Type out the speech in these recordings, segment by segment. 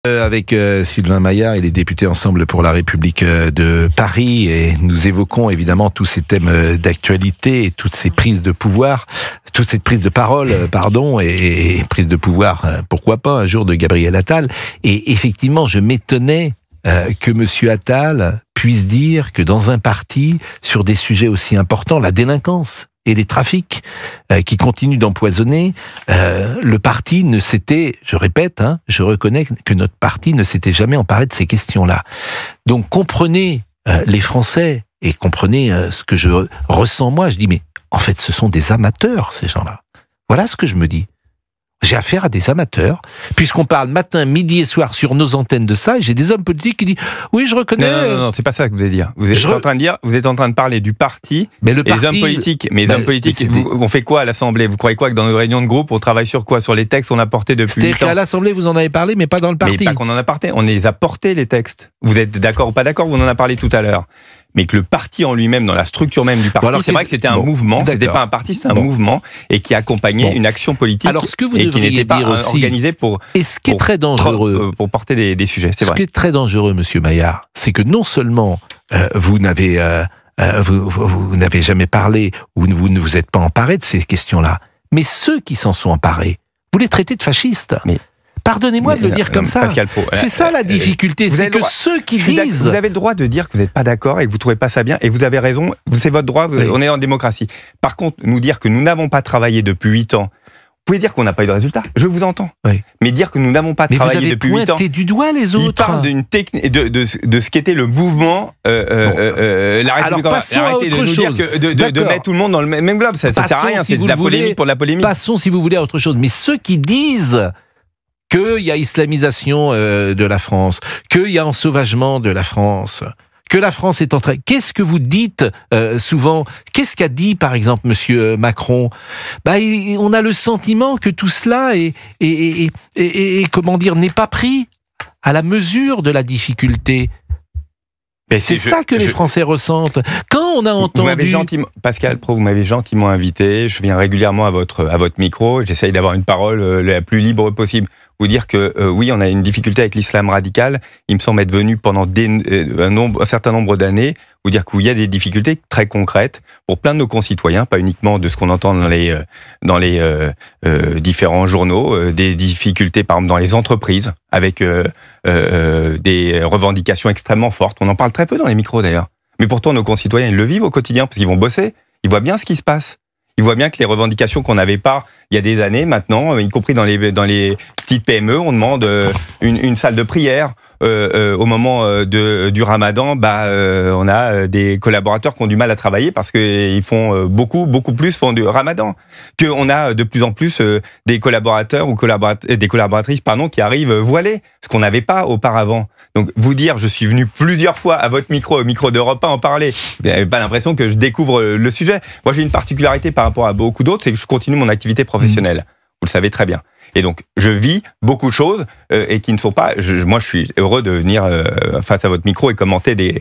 Avec Sylvain Maillard, il est député Ensemble pour la République de Paris et nous évoquons évidemment tous ces thèmes d'actualité et toutes ces prises de pouvoir, toute cette prise de parole, et prise de pouvoir, pourquoi pas, un jour de Gabriel Attal. Et effectivement, je m'étonnais que Monsieur Attal puisse dire que dans un parti, sur des sujets aussi importants, la délinquance et les trafics qui continuent d'empoisonner, le parti ne s'était, je répète, je reconnais que notre parti ne s'était jamais emparé de ces questions-là. Donc comprenez les Français et comprenez ce que je ressens moi. Je dis mais en fait ce sont des amateurs ces gens-là. Voilà ce que je me dis. J'ai affaire à des amateurs, puisqu'on parle matin, midi et soir sur nos antennes de ça, et j'ai des hommes politiques qui disent « Oui, je reconnais... » Non, c'est pas ça que vous allez dire. Vous êtes en train de parler du parti, mais le parti, les hommes politiques. Mais les hommes politiques, on fait quoi à l'Assemblée? Vous croyez quoi que dans nos réunions de groupe, on travaille sur quoi? Sur les textes qu'on a portés depuis 8 ans? C'est-à-dire qu'à l'Assemblée, vous en avez parlé, mais pas dans le parti. Mais pas qu'on en a porté, on les a portés, les textes. Vous êtes d'accord ou pas d'accord? Vous en avez parlé tout à l'heure. Mais que le parti en lui-même, dans la structure même du parti, c'est vrai que c'était un mouvement, c'était pas un parti, c'était un mouvement, et qui accompagnait une action politique, alors, ce que vous et qui n'était pas organisé et ce qui est très dangereux, pour porter des sujets, c'est vrai. Ce qui est très dangereux, Monsieur Maillard, c'est que non seulement vous n'avez jamais parlé, ou vous ne vous êtes pas emparé de ces questions-là, mais ceux qui s'en sont emparés, vous les traitez de fascistes. Pardonnez-moi de le dire comme ça. Pascal Praud, c'est ça la difficulté, c'est que ceux qui disent... Vous avez le droit de dire que vous n'êtes pas d'accord et que vous ne trouvez pas ça bien, et vous avez raison, c'est votre droit, on est en démocratie. Par contre, nous dire que nous n'avons pas travaillé depuis 8 ans, vous pouvez dire qu'on n'a pas eu de résultat, je vous entends. Oui. Mais dire que nous n'avons pas travaillé depuis 8 ans... Mais vous avez pointé du doigt les autres. Il parle d'une technique, de ce qu'était le mouvement, la République. Arrêtez de nous dire de mettre tout le monde dans le même globe, ça ne sert à rien, c'est de la polémique pour de la polémique. Passons, si vous voulez, à autre chose. Mais ceux qui disent qu'il y a islamisation de la France, qu'il y a ensauvagement de la France, que la France est en train... Qu'est-ce que vous dites souvent? Qu'est-ce qu'a dit, par exemple, Monsieur Macron? On a le sentiment que tout cela comment dire, n'est pas pris à la mesure de la difficulté. C'est ça que les Français ressentent. Quand on a entendu... Pascal Praud, vous m'avez gentiment invité, je viens régulièrement à votre micro, j'essaye d'avoir une parole la plus libre possible. Vous dire que oui, on a une difficulté avec l'islam radical, il me semble être venu pendant un certain nombre d'années, vous dire qu'il y a des difficultés très concrètes pour plein de nos concitoyens, pas uniquement de ce qu'on entend dans les différents journaux, des difficultés par exemple dans les entreprises, avec des revendications extrêmement fortes. On en parle très peu dans les micros d'ailleurs. Mais pourtant, nos concitoyens, ils le vivent au quotidien, parce qu'ils vont bosser, ils voient bien ce qui se passe. Ils voient bien que les revendications qu'on n'avait pas il y a des années maintenant, y compris dans les petites PME, on demande une salle de prière. Au moment du Ramadan, on a des collaborateurs qui ont du mal à travailler parce qu'ils font beaucoup plus font du Ramadan. Qu'on a de plus en plus des collaborateurs ou des collaboratrices qui arrivent voilés, ce qu'on n'avait pas auparavant. Donc vous dire, je suis venu plusieurs fois à votre micro, au micro d'Europe 1 en parler, vous n'avez pas l'impression que je découvre le sujet. Moi j'ai une particularité par rapport à beaucoup d'autres, c'est que je continue mon activité professionnelle. Vous le savez très bien. Et donc, je vis beaucoup de choses et qui ne sont pas... Moi, je suis heureux de venir face à votre micro et commenter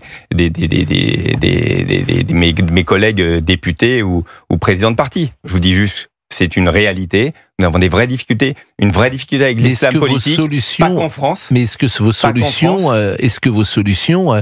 mes collègues députés ou présidents de parti. Je vous dis juste, c'est une réalité. Nous avons des vraies difficultés, une vraie difficulté avec l'islam politique, pas qu'en France. Mais est-ce que vos solutions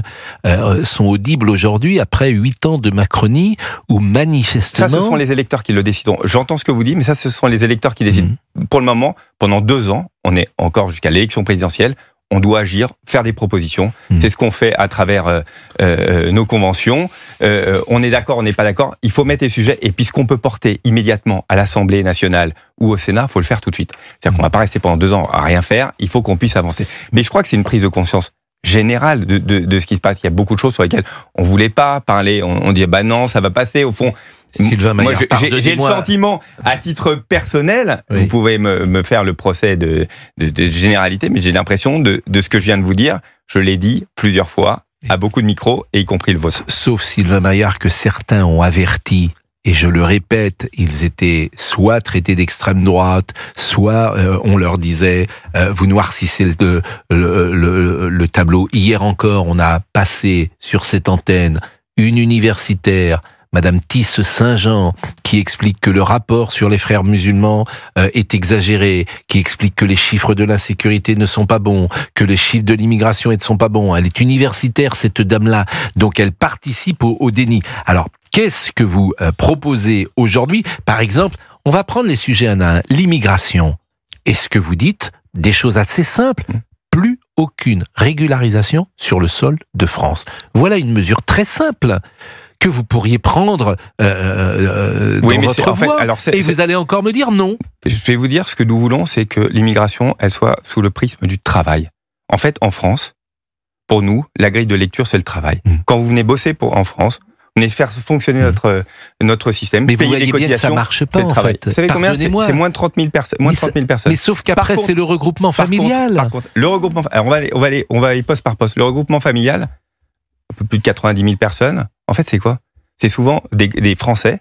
sont audibles aujourd'hui après 8 ans de Macronie où manifestement... Ça, ce sont les électeurs qui le décident. J'entends ce que vous dites, mais ça, ce sont les électeurs qui décident. Pour le moment, pendant 2 ans, on est encore jusqu'à l'élection présidentielle, on doit agir, faire des propositions. C'est ce qu'on fait à travers nos conventions. On est d'accord, on n'est pas d'accord. Il faut mettre les sujets. Et puis ce qu'on peut porter immédiatement à l'Assemblée nationale ou au Sénat, il faut le faire tout de suite. C'est-à-dire qu'on ne va pas rester pendant 2 ans à rien faire. Il faut qu'on puisse avancer. Mais je crois que c'est une prise de conscience générale de ce qui se passe. Il y a beaucoup de choses sur lesquelles on ne voulait pas parler. On dit non, ça va passer. Au fond... Sylvain Maillard, j'ai le sentiment, à titre personnel, vous pouvez me faire le procès de généralité, mais j'ai l'impression de ce que je viens de vous dire, je l'ai dit plusieurs fois, à beaucoup de micros, et y compris le vôtre. Sauf Sylvain Maillard que certains ont averti, et je le répète, ils étaient soit traités d'extrême droite, soit on leur disait vous noircissez le tableau. Hier encore, on a passé sur cette antenne une universitaire Madame Tisse Saint-Jean, qui explique que le rapport sur les frères musulmans est exagéré, qui explique que les chiffres de l'insécurité ne sont pas bons, que les chiffres de l'immigration ne sont pas bons. Elle est universitaire, cette dame-là, donc elle participe au déni. Alors, qu'est-ce que vous proposez aujourd'hui? Par exemple, on va prendre les sujets un à un. L'immigration. Est-ce que vous dites des choses assez simples? Plus aucune régularisation sur le sol de France. Voilà une mesure très simple que vous pourriez prendre dans votre voie. Et vous allez encore me dire non. Je vais vous dire, ce que nous voulons, c'est que l'immigration, elle soit sous le prisme du travail. En fait, en France, pour nous, la grille de lecture, c'est le travail. Quand vous venez bosser en France, vous venez faire fonctionner notre système. Mais vous voyez bien que ça ne marche pas, en fait. Vous savez combien? C'est moins de 30 000 personnes. Mais sauf qu'après, c'est le regroupement familial. Par contre, le regroupement, alors on va aller poste par poste. Le regroupement familial, un peu plus de 90 000 personnes, en fait, c'est quoi? C'est souvent des Français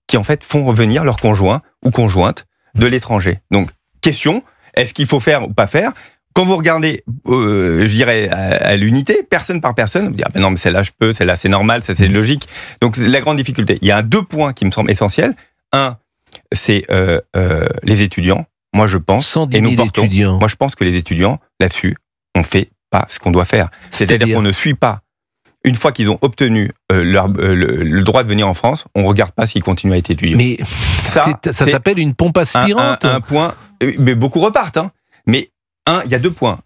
qui, en fait, font revenir leur conjoint ou conjointe de l'étranger. Donc, question, est-ce qu'il faut faire ou pas faire? Quand vous regardez, je dirais, à l'unité, personne par personne, vous dites, ah ben non, mais celle-là, je peux, celle-là, c'est normal, ça, c'est logique. Donc, la grande difficulté. Il y a deux points qui me semblent essentiels. Un, c'est les étudiants. Moi, je pense, 110 000 étudiants. Moi, je pense que les étudiants, là-dessus, on fait pas ce qu'on doit faire. C'est-à-dire qu'on ne suit pas. Une fois qu'ils ont obtenu le droit de venir en France, on ne regarde pas s'ils continuent à être étudiants. Mais ça s'appelle une pompe aspirante. Un point, mais beaucoup repartent. Hein. Mais il y a deux points,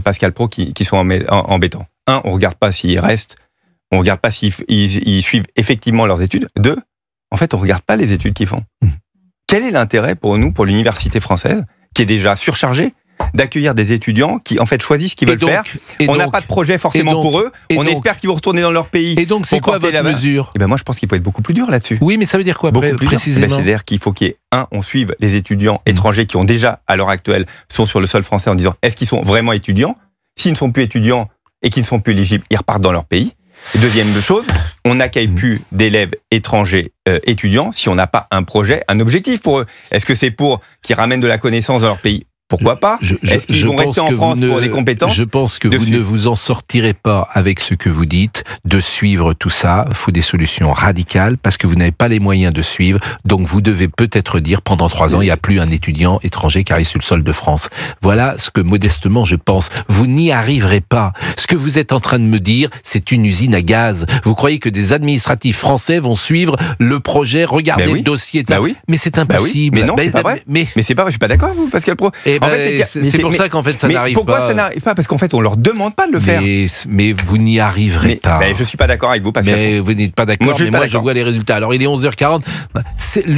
Pascal Praud, qui sont embêtants. Un, on ne regarde pas s'ils restent, on ne regarde pas s'ils suivent effectivement leurs études. Deux, en fait, on ne regarde pas les études qu'ils font. Quel est l'intérêt pour nous, pour l'université française, qui est déjà surchargée, d'accueillir des étudiants qui, en fait, choisissent ce qu'ils veulent faire. On n'a pas de projet forcément pour eux. On espère qu'ils vont retourner dans leur pays. Et donc, c'est quoi votre mesure? Eh ben, moi, je pense qu'il faut être beaucoup plus dur là-dessus. Oui, mais ça veut dire quoi, précisément? C'est-à-dire qu'il faut qu'il y ait, on suive les étudiants étrangers qui ont déjà, à l'heure actuelle, sont sur le sol français en disant, est-ce qu'ils sont vraiment étudiants? S'ils ne sont plus étudiants et qu'ils ne sont plus éligibles, ils repartent dans leur pays. Et deuxième chose, on n'accueille plus d'élèves étrangers étudiants si on n'a pas un projet, un objectif pour eux. Est-ce que c'est pour qu'ils ramènent de la connaissance dans leur pays? Pourquoi pas? Est-ce qu'ils vont rester en France pour des compétences? Je pense que vous ne vous en sortirez pas avec ce que vous dites, de suivre tout ça. Il faut des solutions radicales parce que vous n'avez pas les moyens de suivre. Donc vous devez peut-être dire pendant 3 ans, il n'y a plus un étudiant étranger qui arrive sur le sol de France. Voilà ce que modestement je pense. Vous n'y arriverez pas. Ce que vous êtes en train de me dire, c'est une usine à gaz. Vous croyez que des administratifs français vont suivre le projet, regarder le dossier, etc. Mais c'est impossible. Mais non, c'est pas vrai. Mais c'est pas vrai. Je suis pas d'accord, vous, Pascal Praud. En fait, c'est pour ça qu'en fait ça n'arrive pas. Pourquoi ça n'arrive pas? Parce qu'en fait on leur demande pas de le faire. Mais vous n'y arriverez pas. Mais je suis pas d'accord avec vous, Pascal. Mais vous n'êtes pas d'accord. Moi je vois les résultats. Alors il est 11h40.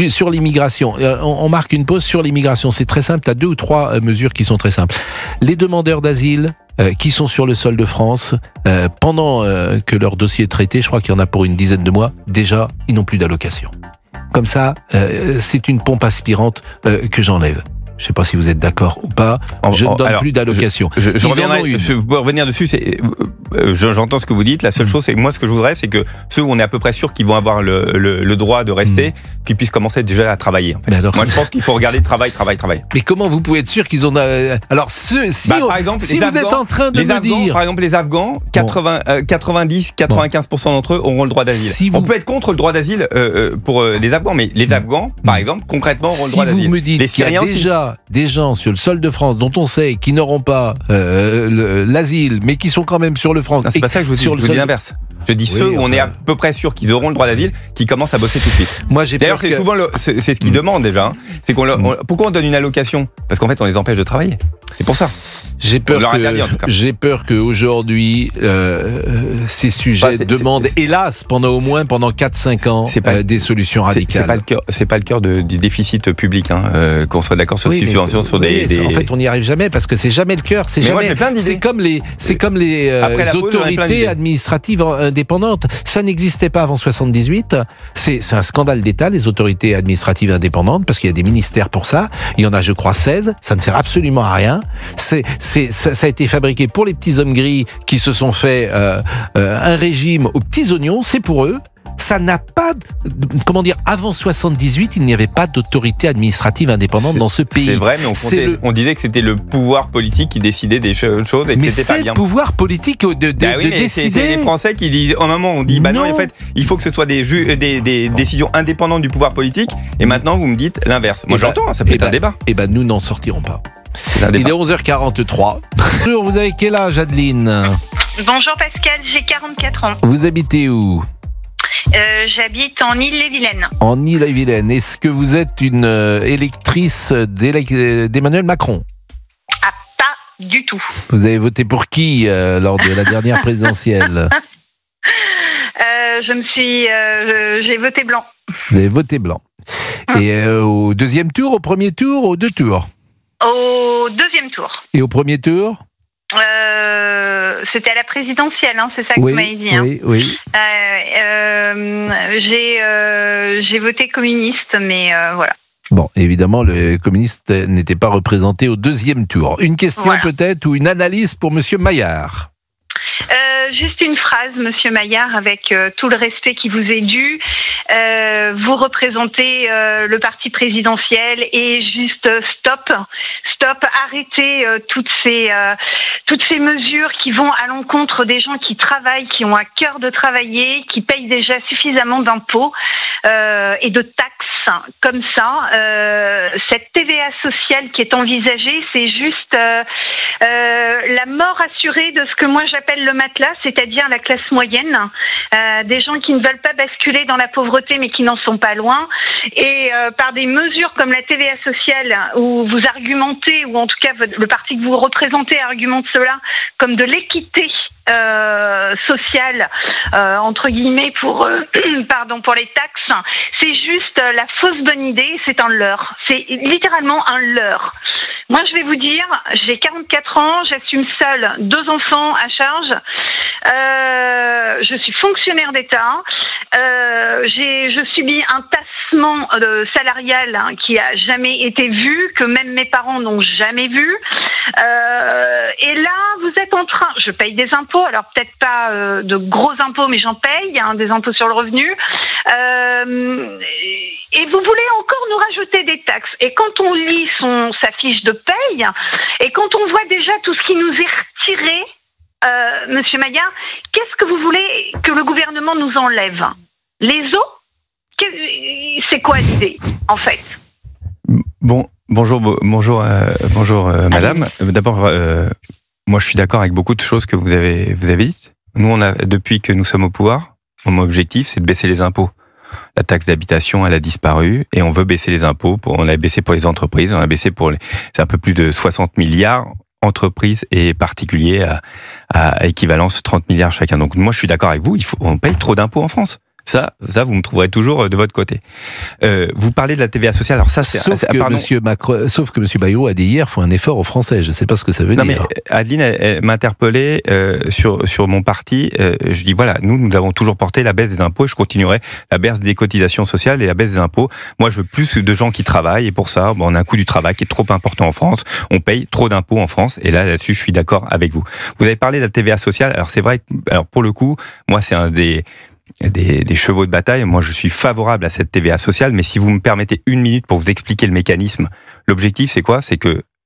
Sur l'immigration, on marque une pause sur l'immigration. C'est très simple. Tu as 2 ou 3 mesures qui sont très simples. Les demandeurs d'asile qui sont sur le sol de France, pendant que leur dossier est traité, je crois qu'il y en a pour une dizaine de mois, déjà ils n'ont plus d'allocation. Comme ça, c'est une pompe aspirante que j'enlève. Je ne sais pas si vous êtes d'accord ou pas. Je ne donne plus d'allocation. Je peux revenir dessus. J'entends ce que vous dites. La seule chose, c'est que moi, ce que je voudrais, c'est que ceux où on est à peu près sûr qu'ils vont avoir le droit de rester, qu'ils puissent commencer déjà à travailler. En fait. Alors, moi, je pense qu'il faut regarder travail. Mais comment vous pouvez être sûr qu'ils ont... Alors, par exemple, si vous êtes en train de me dire... Par exemple, les Afghans, 90-95% d'entre eux auront le droit d'asile. On peut être contre le droit d'asile pour les Afghans, mais les Afghans, par exemple, concrètement, auront le droit d'asile. Si vous me dites qu'il y a déjà des gens sur le sol de France dont on sait qu'ils n'auront pas l'asile, mais qui sont quand même sur le France. C'est pas ça que je vous dis, je dis l'inverse. Je dis ceux où on est à peu près sûr qu'ils auront le droit d'asile, qui commencent à bosser tout de suite. D'ailleurs, c'est souvent c'est ce qu'ils demandent déjà. C'est pourquoi on donne une allocation? Parce qu'en fait, on les empêche de travailler. C'est pour ça. J'ai peur qu'aujourd'hui, ces sujets demandent, hélas, pendant 4-5 ans, des solutions radicales. C'est pas le cœur du déficit public, qu'on soit d'accord sur ces subventions, sur des... En fait, on n'y arrive jamais, parce que c'est jamais le cœur. C'est comme les autorités administratives indépendantes. Ça n'existait pas avant 78. C'est un scandale d'État, les autorités administratives indépendantes, parce qu'il y a des ministères pour ça. Il y en a, je crois, 16. Ça ne sert absolument à rien. Ça a été fabriqué pour les petits hommes gris qui se sont fait un régime aux petits oignons, c'est pour eux. Ça n'a pas, comment dire, avant 78, il n'y avait pas d'autorité administrative indépendante dans ce pays. C'est vrai, mais on disait que c'était le pouvoir politique qui décidait des choses et que c'était pas bien. Mais c'est le pouvoir politique de décider. C'est les Français qui disent, au moment où on dit, bah non, en fait, il faut que ce soit des décisions indépendantes du pouvoir politique, et maintenant vous me dites l'inverse. Moi j'entends, ça peut être un débat. Eh ben nous n'en sortirons pas. Il est 11h43. Bonjour, vous avez quel âge, Adeline ? Bonjour Pascal, j'ai 44 ans. Vous habitez où ? J'habite en Ille-et-Vilaine. En Ille-et-Vilaine. Est-ce que vous êtes une électrice d'Emmanuel Macron ? Ah, pas du tout. Vous avez voté pour qui lors de la dernière présidentielle ? J'ai voté blanc. Vous avez voté blanc. Et au deuxième tour, au premier tour, aux deux tours ? Au deuxième tour. Et au premier tour ? C'était à la présidentielle, hein, c'est ça que vous m'avez dit. Oui. J'ai voté communiste, mais voilà. Bon, évidemment, le communiste n'était pas représenté au deuxième tour. Une question peut-être ou une analyse pour Monsieur Maillard. Juste une phrase, Monsieur Maillard, avec tout le respect qui vous est dû. Vous représentez le parti présidentiel et juste stop, arrêtez toutes ces mesures qui vont à l'encontre des gens qui travaillent, qui ont à cœur de travailler, qui payent déjà suffisamment d'impôts et de taxes comme ça. Cette TVA sociale qui est envisagée, c'est juste la mort assurée de ce que moi j'appelle le matelas, c'est-à-dire la classe moyenne, des gens qui ne veulent pas basculer dans la pauvreté mais qui n'en sont pas loin, et par des mesures comme la TVA sociale où vous argumentez, ou en tout cas le parti que vous représentez argumente cela comme de l'équité sociale entre guillemets pour les taxes, c'est juste la fausse bonne idée, c'est un leurre, c'est littéralement un leurre. Moi, je vais vous dire, j'ai 44 ans, j'assume seule 2 enfants à charge, je suis fonctionnaire d'État, je subis un tassement salarial qui a jamais été vu, que même mes parents n'ont jamais vu. Et là, vous êtes en train, je paye des impôts, alors peut-être pas de gros impôts, mais j'en paye, des impôts sur le revenu. Et vous voulez encore nous rajouter des taxes. Et quand on lit sa fiche de paye, et quand on voit déjà tout ce qui nous est retiré, Monsieur Maillard, qu'est-ce que vous voulez que le gouvernement nous enlève ? Les eaux ? C'est quoi l'idée, en fait ? Bonjour, madame. D'abord, moi je suis d'accord avec beaucoup de choses que vous avez dites. Nous, depuis que nous sommes au pouvoir, mon objectif c'est de baisser les impôts. La taxe d'habitation, elle a disparu et on veut baisser les impôts. On a baissé pour les entreprises, on a baissé c'est un peu plus de 60 milliards entreprises et particuliers à équivalence 30 milliards chacun. Donc moi je suis d'accord avec vous, on paye trop d'impôts en France. Ça, vous me trouverez toujours de votre côté. Vous parlez de la TVA sociale. Alors ça, sauf que Monsieur Bayrou a dit hier, faut un effort aux Français. Je ne sais pas ce que ça veut dire. Non mais Adeline, elle m'a interpellé sur mon parti. Je dis voilà, nous avons toujours porté la baisse des impôts. Et je continuerai la baisse des cotisations sociales et la baisse des impôts. Moi, je veux plus de gens qui travaillent et pour ça, on a un coût du travail qui est trop important en France. On paye trop d'impôts en France et là-dessus, je suis d'accord avec vous. Vous avez parlé de la TVA sociale. Alors c'est vrai. Alors pour le coup, moi, c'est un des chevaux de bataille. Moi, je suis favorable à cette TVA sociale, mais si vous me permettez 1 minute pour vous expliquer le mécanisme, l'objectif, c'est quoi ? C'est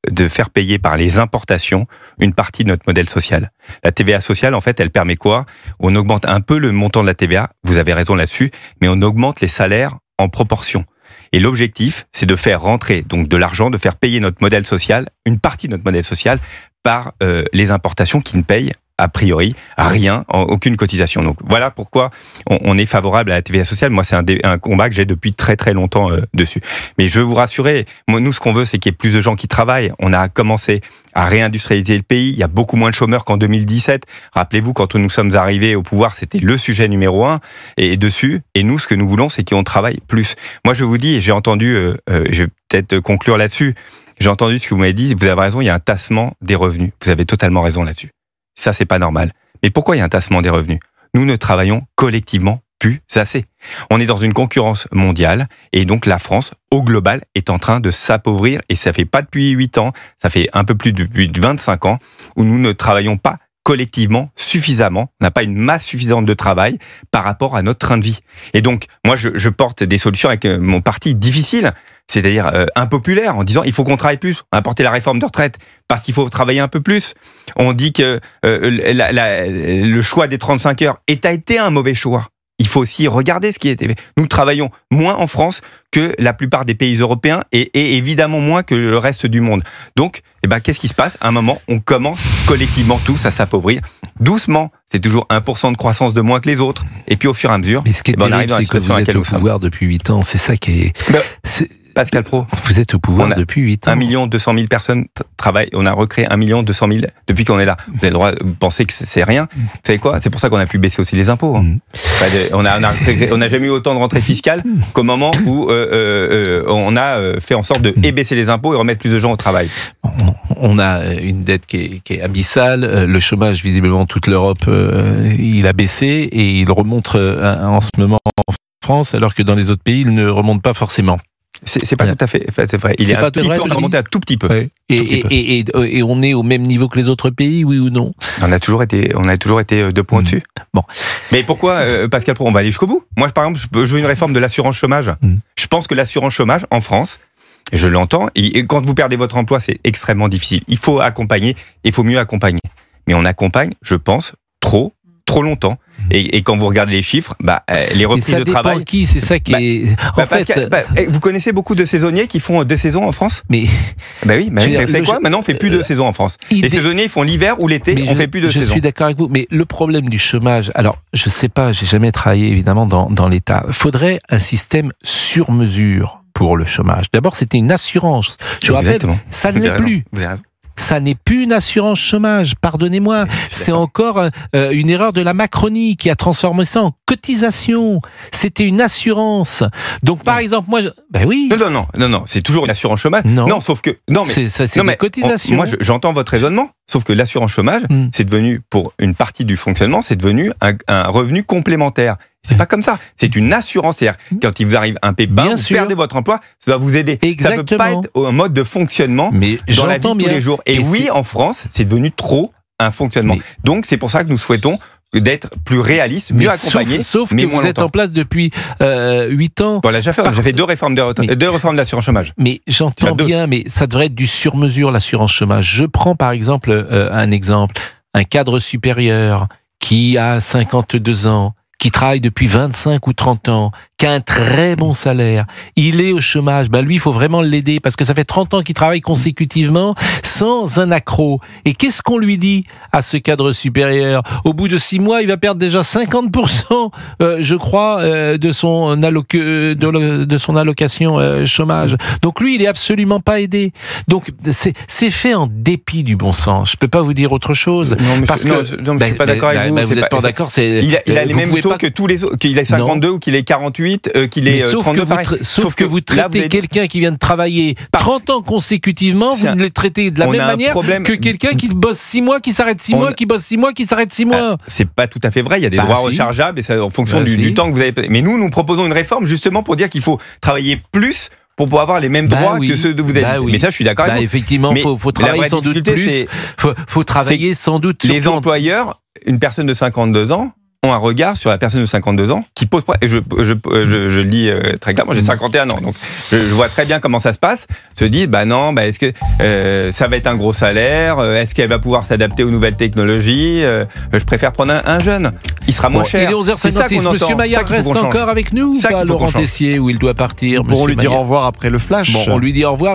de faire payer par les importations une partie de notre modèle social. La TVA sociale, en fait, elle permet quoi ? On augmente un peu le montant de la TVA, vous avez raison là-dessus, mais on augmente les salaires en proportion. Et l'objectif, c'est de faire rentrer donc de l'argent, de faire payer notre modèle social, une partie de notre modèle social, par les importations qui ne payent a priori rien, aucune cotisation. Donc voilà pourquoi on est favorable à la TVA sociale. Moi, c'est un combat que j'ai depuis très très longtemps dessus. Mais je veux vous rassurer, nous ce qu'on veut, c'est qu'il y ait plus de gens qui travaillent. On a commencé à réindustrialiser le pays. Il y a beaucoup moins de chômeurs qu'en 2017. Rappelez-vous, quand nous sommes arrivés au pouvoir, c'était le sujet numéro 1 et dessus. Et nous, ce que nous voulons, c'est qu'on travaille plus. Moi, je vous dis, et j'ai entendu, je vais peut-être conclure là-dessus. J'ai entendu ce que vous m'avez dit. Vous avez raison, il y a un tassement des revenus. Vous avez totalement raison là-dessus. Ça, c'est pas normal. Mais pourquoi il y a un tassement des revenus ? Nous ne travaillons collectivement plus assez. On est dans une concurrence mondiale et donc la France, au global, est en train de s'appauvrir et ça fait pas depuis 8 ans, ça fait un peu plus depuis 25 ans où nous ne travaillons pas collectivement suffisamment, on n'a pas une masse suffisante de travail par rapport à notre train de vie. Et donc, moi, je porte des solutions avec mon parti difficile, c'est-à-dire impopulaire, en disant il faut qu'on travaille plus. On a porté la réforme de retraite parce qu'il faut travailler un peu plus. On dit que le choix des 35 heures a été un mauvais choix. Il faut aussi regarder ce qui a été fait. Nous travaillons moins en France que la plupart des pays européens et évidemment moins que le reste du monde. Donc, qu'est-ce qui se passe ? À un moment, on commence collectivement tous à s'appauvrir. Doucement, c'est toujours 1% de croissance de moins que les autres. Et puis au fur et à mesure, mais ce qui est terrible, c'est que vous êtes au pouvoir depuis 8 ans. C'est ça qui est... Pascal Praud. Vous êtes au pouvoir depuis 8 ans. 1 200 000 personnes travaillent. On a recréé 1 200 000 depuis qu'on est là. Vous avez le droit de penser que c'est rien. Vous savez quoi ? C'est pour ça qu'on a pu baisser aussi les impôts. On n'a jamais eu autant de rentrées fiscales qu'au moment où on a fait en sorte de baisser les impôts et remettre plus de gens au travail. On a une dette qui est abyssale. Le chômage, visiblement, toute l'Europe, il a baissé et il remonte en ce moment en France, alors que dans les autres pays, il ne remonte pas forcément. C'est pas tout à fait vrai. Il est un petit peu, on a remonté un tout petit peu. Ouais. Et on est au même niveau que les autres pays, oui ou non ? On a toujours été 2 points au-dessus. Bon. Mais pourquoi, Pascal Praud, on va aller jusqu'au bout ? Moi, par exemple, je veux une réforme de l'assurance chômage. Je pense que l'assurance chômage, en France, je l'entends, et quand vous perdez votre emploi, c'est extrêmement difficile. Il faut accompagner, il faut mieux accompagner. Mais on accompagne, je pense, trop longtemps. Et quand vous regardez les chiffres, les reprises de travail... Ça dépend qui, c'est ça qui est... En fait... vous connaissez beaucoup de saisonniers qui font 2 saisons en France ? Mais oui, mais vous savez quoi ? Maintenant, on fait plus de saisons en France. Les saisonniers, ils font l'hiver ou l'été, on fait plus de saisons. Je suis d'accord avec vous, mais le problème du chômage... Alors, je sais pas, j'ai jamais travaillé, évidemment, dans l'État. Faudrait un système sur mesure pour le chômage. D'abord, c'était une assurance. Je rappelle, ça ne l'est plus. Vous avez raison. Ça n'est plus une assurance chômage, pardonnez-moi. C'est encore une erreur de la Macronie qui a transformé ça en cotisation. C'était une assurance. Donc, par exemple, moi... oui. Non, c'est toujours une assurance chômage. Non, sauf que... Non, mais c'est une cotisation. Moi, j'entends votre raisonnement, sauf que l'assurance chômage, c'est devenu, pour une partie du fonctionnement, c'est devenu un revenu complémentaire. C'est pas comme ça. C'est une assurance. C'est-à-dire, quand il vous arrive un pépin, vous perdez votre emploi, ça va vous aider. Exactement. Ça peut pas être un mode de fonctionnement dans la vie de tous les jours. Et oui, en France, c'est devenu trop un fonctionnement. Donc, c'est pour ça que nous souhaitons d'être plus réaliste, mieux accompagné, sauf que vous êtes en place depuis 8 ans. Bon, là, j'ai fait 2 réformes deux réformes de l'assurance chômage. Mais j'entends bien, mais ça devrait être du sur-mesure, l'assurance chômage. Je prends par exemple un cadre supérieur qui a 52 ans, qui travaille depuis 25 ou 30 ans, qui a un très bon salaire, il est au chômage, lui, il faut vraiment l'aider, parce que ça fait 30 ans qu'il travaille consécutivement, sans un accroc. Et qu'est-ce qu'on lui dit à ce cadre supérieur ? Au bout de 6 mois, il va perdre déjà 50%, je crois, de son allocation chômage. Donc lui, il est absolument pas aidé. Donc c'est fait en dépit du bon sens. Je peux pas vous dire autre chose. Je suis pas d'accord avec vous. Vous n'êtes pas d'accord. Il a les mêmes taux que tous les autres, qu'il ait 52 ou qu'il ait 48. Qu'il est 32 sauf que vous traitez quelqu'un qui vient de travailler 30 ans consécutivement, vous le traitez de la même manière que quelqu'un qui bosse 6 mois, qui s'arrête 6 mois, qui bosse 6 mois, qui s'arrête 6 mois. C'est pas tout à fait vrai, il y a des droits rechargeables et ça en fonction du temps que vous avez. Mais nous proposons une réforme justement pour dire qu'il faut travailler plus pour pouvoir avoir les mêmes droits que ceux de vous avez. Mais ça, je suis d'accord avec vous. Effectivement, il faut travailler sans doute plus. Faut travailler sans doute. Les employeurs, une personne de 52 ans, ont un regard sur la personne de 52 ans qui pose problème. Et je le dis très clairement, j'ai 51 ans, donc je vois très bien comment ça se passe. Se dit, est-ce que ça va être un gros salaire ? Est-ce qu'elle va pouvoir s'adapter aux nouvelles technologies ? Je préfère prendre un jeune. Il sera moins cher. Il est 11h56. Monsieur Maillard reste encore avec nous ou pas, Laurent Tessier, où il doit partir ? Pour lui dire au revoir après le flash. On lui dit au revoir.